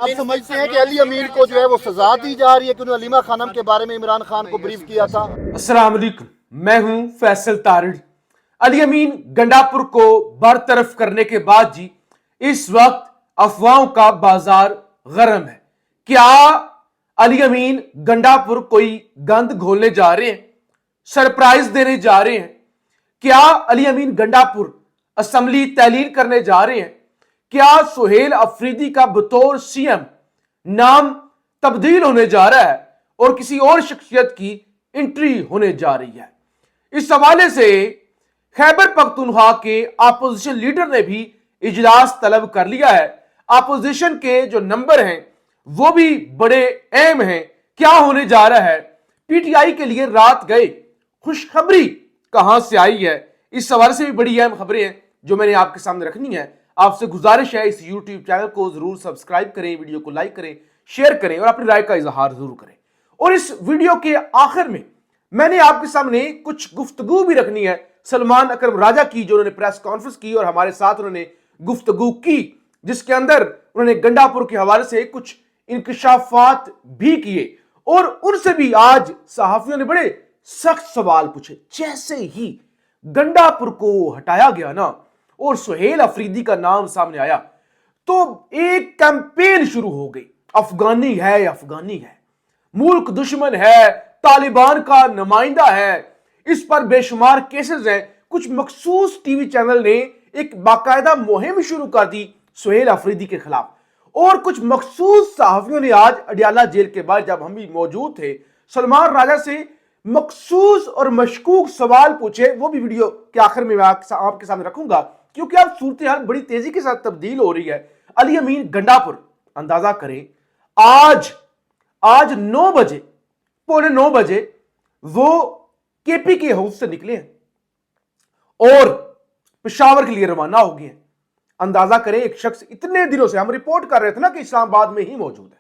آپ سمجھتے ہیں کہ علی امین کو جو ہے وہ سزا دی جا رہی ہے کہ انہوں نے علیمہ خانم کے بارے میں عمران خان کو بریف کیا تھا؟ السلام علیکم، میں ہوں فیصل تارڑ۔ علی امین گنڈاپور کو برطرف کرنے کے بعد جی اس وقت افواہوں کا بازار گرم ہے۔ کیا علی امین گنڈاپور کوئی گند گھولنے جا رہے ہیں، سرپرائز دینے جا رہے ہیں؟ کیا علی امین گنڈاپور اسمبلی تحلیل کرنے جا رہے ہیں؟ کیا سہیل افریدی کا بطور سی ایم نام تبدیل ہونے جا رہا ہے اور کسی اور شخصیت کی انٹری ہونے جا رہی ہے؟ اس حوالے سے خیبر پختونخوا کے اپوزیشن لیڈر نے بھی اجلاس طلب کر لیا ہے۔ اپوزیشن کے جو نمبر ہیں وہ بھی بڑے اہم ہیں۔ کیا ہونے جا رہا ہے؟ پی ٹی آئی کے لیے رات گئے، خوشخبری کہاں سے آئی ہے؟ اس حوالے سے بھی بڑی اہم خبریں ہیں جو میں نے آپ کے سامنے رکھنی ہے۔ آپ سے گزارش ہے اس یوٹیوب چینل کو ضرور سبسکرائب کریں، ویڈیو کو لائک کریں، شیئر کریں اور اپنی رائے کا اظہار ضرور کریں۔ اور اس ویڈیو کے آخر میں نے آپ کے سامنے کچھ گفتگو بھی رکھنی ہے سلمان اکرم راجہ کی، جو انہوں نے پریس کانفرنس کی اور ہمارے ساتھ انہوں نے گفتگو کی، جس کے اندر انہوں نے گنڈاپور کے حوالے سے کچھ انکشافات بھی کیے اور ان سے بھی آج صحافیوں نے بڑے سخت سوال پوچھے۔ جیسے ہی گنڈاپور کو ہٹایا گیا نا اور سہیل افریدی کا نام سامنے آیا تو ایک کیمپین شروع ہو گئی، افغانی ہے، افغانی ہے، ملک دشمن ہے، طالبان کا نمائندہ ہے، اس پر بے شمار کیسز ہیں۔ کچھ مخصوص ٹی وی چینل نے ایک باقاعدہ مہم شروع کر دی سہیل افریدی کے خلاف، اور کچھ مخصوص صحافیوں نے آج اڈیالہ جیل کے بعد جب ہم بھی موجود تھے سلمان راجہ سے مخصوص اور مشکوک سوال پوچھے۔ وہ بھی ویڈیو کے آخر میں آپ کے سامنے رکھوں گا کیونکہ اب صورتحال بڑی تیزی کے ساتھ تبدیل ہو رہی ہے۔ علی امین گنڈاپور، اندازہ کریں آج 9 بجے، پونے 9 بجے وہ کے پی کے ہاؤس سے نکلے ہیں اور پشاور کے لیے روانہ ہو گئے ہیں۔ اندازہ کریں ایک شخص اتنے دنوں سے، ہم رپورٹ کر رہے تھے نا کہ اسلام آباد میں ہی موجود ہے،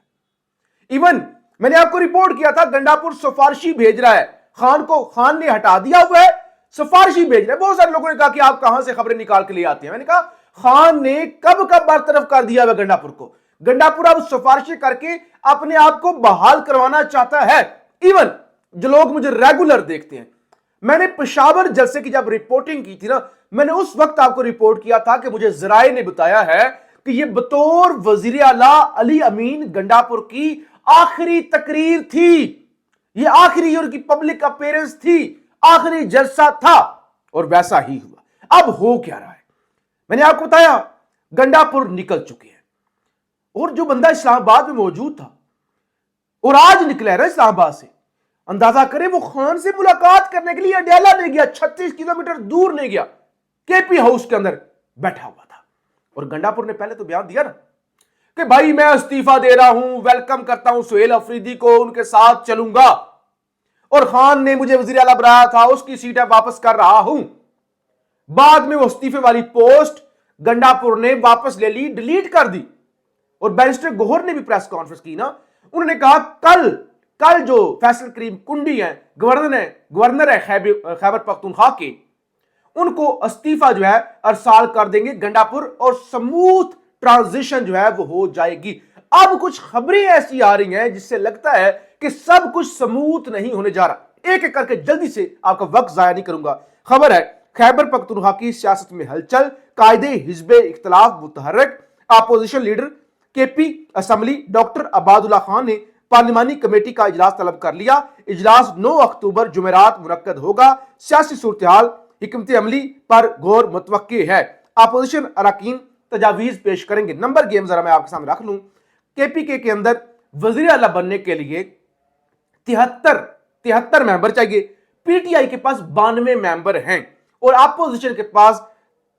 ایون میں نے آپ کو رپورٹ کیا تھا گنڈاپور سفارشی بھیج رہا ہے، خان نے ہٹا دیا ہوا ہے، سفارشی بھیج رہا ہے۔ بہت سارے لوگوں نے کہا کہ آپ کہاں سے خبریں نکال کے لے آتے ہیں؟ میں نے کہا خان نے کب برطرف کر دیا ہے گنڈاپور کو۔ گنڈاپور اب سفارشی کر کے اپنے آپ کو بحال کروانا چاہتا ہے۔ ایون جو لوگ مجھے ریگولر دیکھتے ہیں، میں نے پشاور جلسے کی جب رپورٹنگ کی تھی نا، میں نے اس وقت آپ کو رپورٹ کیا تھا کہ مجھے ذرائع نے بتایا ہے کہ یہ بطور وزیر اعلیٰ علی امین گنڈاپور کی آخری تقریر تھی، یہ آخری ان کی پبلک اپیرنس تھی، آخری جلسہ تھا، اور ویسا ہی ہوا۔ اب ہو کیا رہا ہے؟ میں نے آپ کو بتایا گنڈاپور نکل چکے ہیں، اور جو بندہ اسلام آباد میں موجود تھا اور آج نکلا ہے نا اسلام آباد سے، اندازہ کریں وہ خان سے ملاقات کرنے کے لیے اڈیالہ نہیں گیا، 36 کلومیٹر دور نہیں گیا، کے پی ہاؤس کے اندر بیٹھا ہوا تھا۔ اور گنڈاپور نے پہلے تو بیان دیا نا کہ بھائی میں استعفیٰ دے رہا ہوں، ویلکم کرتا ہوں سہیل افریدی کو، ان کے ساتھ چلوں گا، اور خان نے مجھے وزیر اعلیٰ بنایا تھا، اس کی سیٹ واپس کر رہا ہوں۔ بعد میں وہ استعفے والی پوسٹ گنڈاپور نے واپس لے لی، ڈیلیٹ کر دی، اور بیرسٹر گوہر نے بھی پریس کانفرنس کی نا، انہوں نے کہا کل جو فیصل کریم کنڈی ہیں، گورنر ہے خیبر پختونخوا کے، ان کو استعفیٰ جو ہے ارسال کر دیں گے گنڈاپور، اور سموتھ ٹرانزیشن جو ہے وہ ہو جائے گی۔ اب کچھ خبریں ایسی آ رہی ہیں جس سے لگتا ہے کہ سب کچھ سموتھ نہیں ہونے جا رہا۔ ایک ایک کر کے جلدی سے آپ کا وقت ضائع نہیں کروں گا۔ خبر ہے خیبر پختونخوا کی سیاست میں ہلچل، قائد حزب اختلاف متحرک اپوزیشن لیڈر کے پی اسمبلی ڈاکٹر عباد اللہ خان نے پارلیمانی کمیٹی کا اجلاس طلب کر لیا۔ اجلاس 9 اکتوبر جمعرات منعقد ہوگا۔ سیاسی صورتحال، حکمت عملی پر غور متوقع ہے۔ اپوزیشن اراکین تجاویز پیش کریں گے۔ نمبر گیم ذرا میں آپ کے سامنے رکھ لوں۔ کے پی کے اندر وزیر اعلیٰ بننے کے لیے 73 ممبر چاہیے، پی ٹی آئی کے پاس 92 ممبر ہیں اور اپوزیشن کے پاس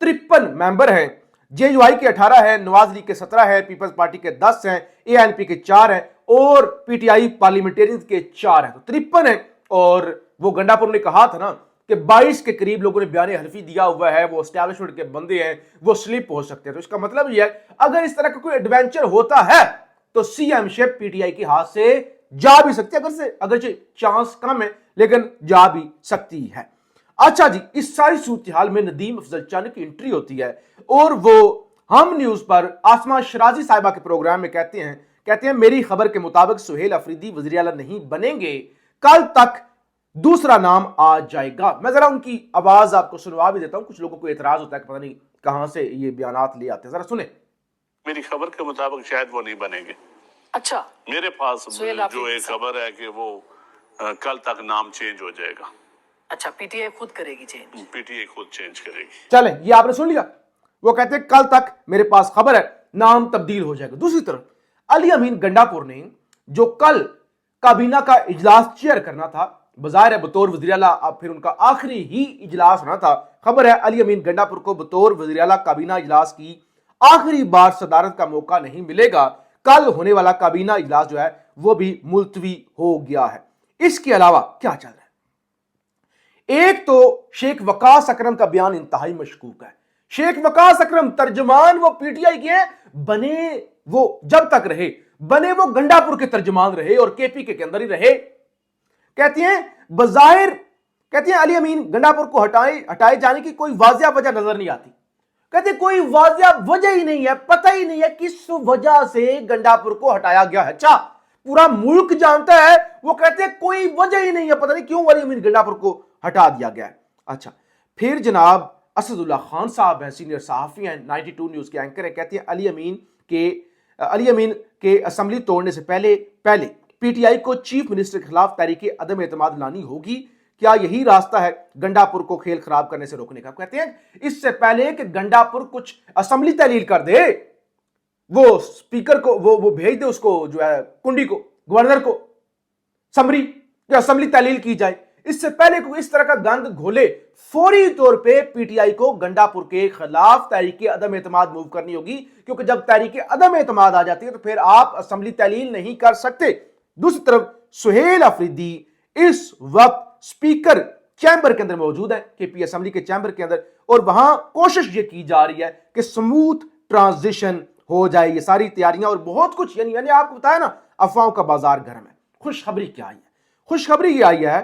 53 ممبر ہیں۔ جے یو آئی کے 18 ہیں، نواز لیگ کے 17 ہیں، پیپلز پارٹی کے 10 ہیں، اے این پی کے 4 ہیں اور پی ٹی آئی پارلیمنٹیرینز کے 4 ہیں، تو 53 ہیں۔ اور وہ گنڈاپور نے کہا تھا نا کہ 22 کے قریب لوگوں نے بیان حلفی دیا ہوا ہے، وہ اسٹیبلشمنٹ کے بندے ہیں، وہ سلپ ہو سکتے ہیں۔ تو اس کا مطلب یہ ہے اگر اس طرح کا کوئی ایڈونچر ہوتا ہے تو C M ship P T I کے ہاتھ سے جا بھی سکتی ہے، اگرچہ چانس کم ہے لیکن جا بھی سکتی ہے۔ اچھا جی، اس ساری صورتحال میں ندیم افضل چانک کی انٹری ہوتی ہے اور وہ ہم نیوز پر آسما شرازی صاحبہ کے پروگرام میں کہتے ہیں کہتے ہیں میری خبر کے مطابق سہیل افریدی وزیر اعلیٰ نہیں بنیں گے، کل تک دوسرا نام آ جائے گا۔ میں ذرا ان کی آواز آپ کو سنوا بھی دیتا ہوں، کچھ لوگوں کو اعتراض ہوتا ہے کہ پتہ نہیں کہاں سے یہ بیانات لے آتے ہیں، ذرا سنیں۔ میری خبر کے مطابق شاید وہ نہیں بنیں گے۔ اچھا، میرے پاس جو ایک خبر ہے کہ وہ کل تک نام چینج ہو جائے گا۔ اچھا، پی ٹی آئی خود کرے گی چینج؟ پی ٹی آئی خود چینج کرے گی۔ چلیں، یہ آپ نے سن لیا، وہ کہتے ہیں کل تک میرے پاس خبر ہے نام تبدیل ہو جائے گا۔ دوسری طرف علی امین گنڈا پور نے جو کل کابینہ کا اجلاس چیئر کرنا تھا، بظاہر ہے بطور وزیر اعلیٰ، اب پھر ان کا آخری ہی اجلاس ہونا تھا، خبر ہے علی امین گنڈا پور کو بطور وزیر اعلیٰ کابینہ اجلاس کی آخری بار صدارت کا موقع نہیں ملے گا۔ کل ہونے والا کابینہ اجلاس جو ہے وہ بھی ملتوی ہو گیا ہے۔ اس کے علاوہ کیا چل رہا ہے؟ ایک تو شیخ وقاص اکرم کا بیان انتہائی مشکوک ہے۔ شیخ وقاص اکرم ترجمان وہ پی ٹی آئی کے ہیں، بنے وہ جب تک رہے، بنے وہ گنڈا پور کے ترجمان رہے اور کے پی کے اندر ہی رہے۔ کہتے ہیں بظاہر، کہتے ہیں علی امین گنڈا پور کو ہٹائے جانے کی کوئی واضح وجہ نظر نہیں آتی، کہتے ہیں کوئی واضح وجہ ہی نہیں ہے، پتہ ہی نہیں ہے کس وجہ سے گنڈا پور کو ہٹایا گیا ہے۔ اچھا، پورا ملک جانتا ہے، وہ کہتے ہیں کوئی وجہ ہی نہیں ہے، پتہ نہیں کیوں علی امین گنڈا پور کو ہٹا دیا گیا ہے۔ اچھا، پھر جناب اسد اللہ خان صاحب ہیں، سینئر صحافی ہیں، 92 نیوز کے اینکر ہیں، کہتے ہیں علی امین کے اسمبلی توڑنے سے پہلے پی ٹی آئی کو چیف منسٹر کے خلاف تحریک عدم اعتماد لانی ہوگی۔ کیا یہی راستہ ہے گنڈا پور کو کھیل خراب کرنے سے روکنے کا؟ کہتے ہیں اس سے پہلے کہ گنڈا پور کچھ اسمبلی تحلیل کر دے، وہ اسپیکر کو وہ بھیج دے، اس کو جو ہے کنڈی کو، گورنر کو سمری کہ اسمبلی تحلیل کی جائے، اس سے پہلے کوئی اس طرح کا گند گھولے، فوری طور پہ پی ٹی آئی کو گنڈا پور کے خلاف تحریک عدم اعتماد موو کرنی ہوگی، کیونکہ جب تحریک عدم اعتماد آ جاتی ہے تو پھر آپ اسمبلی تحلیل نہیں کر سکتے۔ دوسری طرف سہیل افریدی اس وقت اسپیکر چیمبر کے اندر موجود ہے، کے پی اسمبلی کے چیمبر کے اندر، اور وہاں کوشش یہ کی جا رہی ہے کہ سموتھ ٹرانزیشن ہو جائے، یہ ساری تیاریاں اور بہت کچھ، یعنی آپ کو بتایا نا افواہوں کا بازار گرم ہے۔ خوشخبری کیا آئی ہے؟ خوشخبری یہ آئی ہے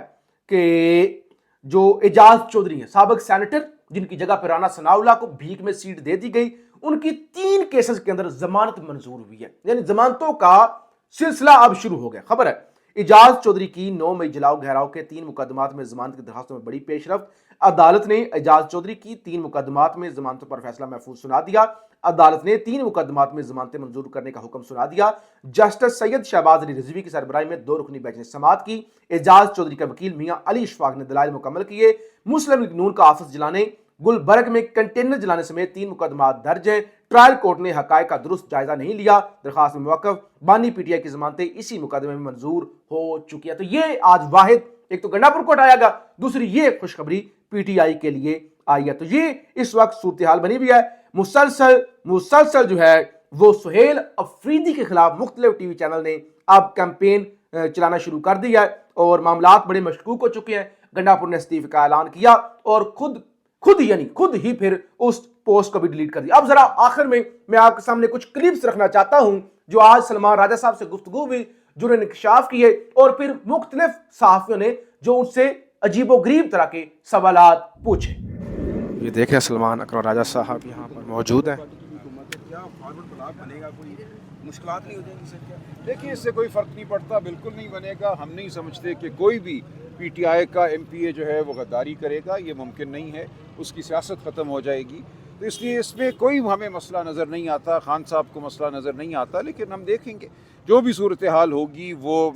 کہ جو اعجاز چودھری ہیں، سابق سینیٹر، جن کی جگہ پہ رانا ثناء اللہ کو بھیک میں سیٹ دے دی گئی، ان کی 3 کیسز کے اندر ضمانت منظور ہوئی ہے، یعنی ضمانتوں کا سلسلہ اب شروع ہو گیا۔ خبر ہے اعجاز چودھری کی 9 مئی جلاؤ گھیراؤ کے 3 مقدمات میں ضمانت کی درخواستوں میں بڑی پیش رفت۔ عدالت نے اعجاز چودھری کی 3 مقدمات میں ضمانتوں پر فیصلہ محفوظ سنا دیا۔ عدالت نے 3 مقدمات میں ضمانتیں منظور کرنے کا حکم سنا دیا۔ جسٹس سید شہباز علی رضوی کی سربراہی میں 2 رکنی بینچ نے سماعت کی۔ اعجاز چودھری کا وکیل میاں علی اشفاق نے دلائل مکمل کیے۔ مسلم لیگ نون کا آفس جلانے، گلبرگ میں کنٹینر جلانے سمیت 3 مقدمات درج ہیں۔ ٹرائل کورٹ نے حقائق کا درست جائزہ نہیں لیا، درخواست میں موقف۔ بانی پی ٹی آئی کی ضمانتیں اسی مقدمے میں منظور ہو چکی ہیں۔ تو یہ آج واحد، ایک تو گنڈا پور کو ہٹایا گیا، دوسری یہ خوشخبری پی ٹی آئی کے لیے آئی ہے۔ تو یہ اس وقت صورتحال بنی ہوئی ہے۔ مسلسل جو ہے وہ سہیل افریدی کے خلاف مختلف ٹی وی چینل نے اب کیمپین چلانا شروع کر دیا ہے اور معاملات بڑے مشکوک ہو چکے ہیں۔ گنڈا پور نے استعفے کا اعلان کیا اور خود ہی پھر اس پوسٹ کو بھی ڈیلیٹ کر دیا۔ اب ذرا آخر میں آپ کے سامنے کچھ کلپس رکھنا چاہتا ہوں جو آج سلمان راجہ صاحب سے گفتگو ہوئی، جو انہوں نے انکشاف کیے، اور پھر مختلف صحافیوں نے جو ان سے عجیب و غریب طرح کے سوالات پوچھے۔ یہ دیکھیں سلمان اکرم راجہ صاحب یہاں پر موجود ہیں۔ کیا فارورڈ بلاک بنے گا؟ کوئی مشکلات نہیں ہو جائیں گی سر؟ کیا دیکھیے، اس سے کوئی فرق نہیں پڑتا، بالکل نہیں بنے گا۔ ہم نہیں سمجھتے کہ کوئی بھی پی ٹی آئی کا ایم پی اے جو ہے وہ غداری کرے گا، یہ ممکن نہیں ہے، اس کی سیاست ختم ہو جائے گی۔ تو اس لیے اس میں کوئی ہمیں مسئلہ نظر نہیں آتا، خان صاحب کو مسئلہ نظر نہیں آتا، لیکن ہم دیکھیں گے جو بھی صورتحال ہوگی وہ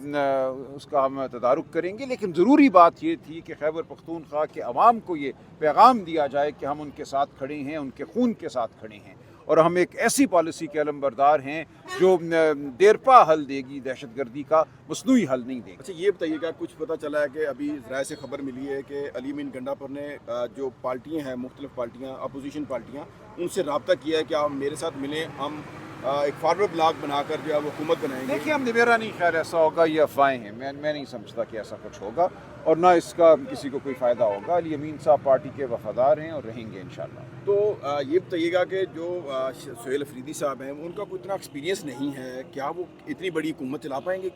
اس کا ہم تدارک کریں گے۔ لیکن ضروری بات یہ تھی کہ خیبر پختونخوا کے عوام کو یہ پیغام دیا جائے کہ ہم ان کے ساتھ کھڑے ہیں، ان کے خون کے ساتھ کھڑے ہیں، اور ہم ایک ایسی پالیسی کے علمبردار ہیں جو دیرپا حل دے گی، دہشت گردی کا مصنوعی حل نہیں دے گی۔ اچھا، یہ بتائیے گا، کچھ پتہ چلا ہے کہ ابھی ذرائع سے خبر ملی ہے کہ علی امین گنڈا پور نے جو پارٹیاں ہیں، مختلف پارٹیاں، اپوزیشن پارٹیاں، ان سے رابطہ کیا ہے کہ آپ میرے ساتھ ملیں، ہم ایک فارورڈ بلاک بنا کر جو ہے وہ حکومت بنائیں گے۔ دیکھیے، میرا نہیں خیال ایسا ہوگا، یہ افواہیں ہیں، میں نہیں سمجھتا کہ ایسا کچھ ہوگا، اور نہ اس کا کسی کو کوئی فائدہ ہوگا۔ علی امین صاحب پارٹی کے وفادار ہیں اور رہیں گے انشاءاللہ۔ تو یہ بتائیے گا کہ جو سہیل افریدی صاحب ہیں، ان کا کوئی اتنا ایکسپیرینس نہیں ہے، کیا وہ اتنی بڑی حکومت چلا پائیں گے؟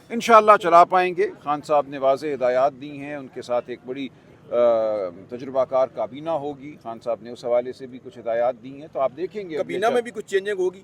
انشاءاللہ چلا پائیں گے۔ خان صاحب نے واضح ہدایات دی ہیں، ان کے ساتھ ایک بڑی تجربہ کار کابینہ ہوگی، خان صاحب نے اس حوالے سے بھی کچھ ہدایات دی ہیں، تو آپ دیکھیں گے کابینہ میں بھی کچھ چینجنگ ہوگی؟